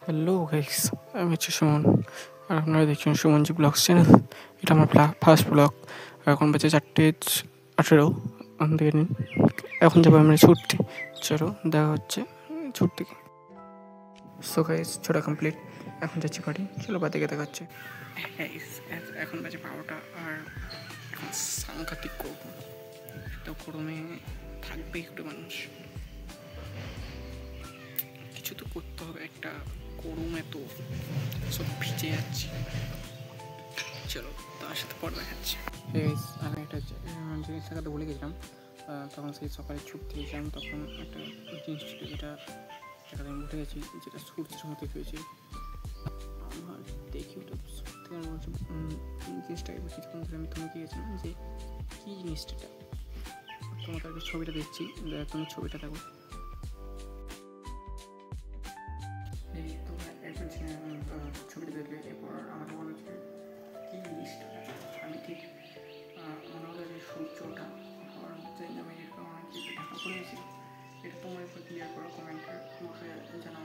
Hello guys, আমি হচ্ছে সুমন। আর আপনারা দেখছেন সুমনজি ব্লগস চ্যানেল। এটা আমার ফার্স্ট ব্লগ। এখন বাজে 4:18 দিন। এখন যাবো আমরা ছুটতে। চলো দেখা হচ্ছে ছুটতে। সো গাইস, ছোটা কমপ্লিট। এখন যাচ্ছি বাড়ি। চলো বাড়ি থেকে দেখা হচ্ছে। এখন বাজে 12টা। আর এখন সাংঘাতিক গরম। এত গরমে থাকবে একটু মানুষ, কিছু তো করতে হবে। একটা গরমে তো সব ভিজে যাচ্ছে। চলো তার সাথে পর দেখাচ্ছি। আমি একটা জিনিস দেখাতে ভুলে গেছিলাম। তখন সেই সকালে ছুটতে গেছিলাম, তখন একটা জিনিস ছিল যেটা দেখাতে আমি ভুলে গেছি, যেটা সূর্যের মতো হয়েছে। আমার দেখি ওটা সত্যি আমার বলছি জিনিসটাকে কিছুক্ষণ ধরে আমি তোমাকে গেছিলাম যে কী জিনিসটা। তোমাকে একটা ছবিটা দিচ্ছি, তুমি ছবিটা দেখো। এই তোমরা একবার ছবিটা দেখলে এরপর আমাকে মনে হচ্ছে কী জিনিসটা। আমি ঠিক মনে হলো যে সূর্যটা হওয়ার মধ্যে আমি এরকম অনেক কিছু ঢাকা পড়ে গেছি। এটা তোমরা একটু ক্লিয়ার করো, কমেন্টে আমাকে জানাও।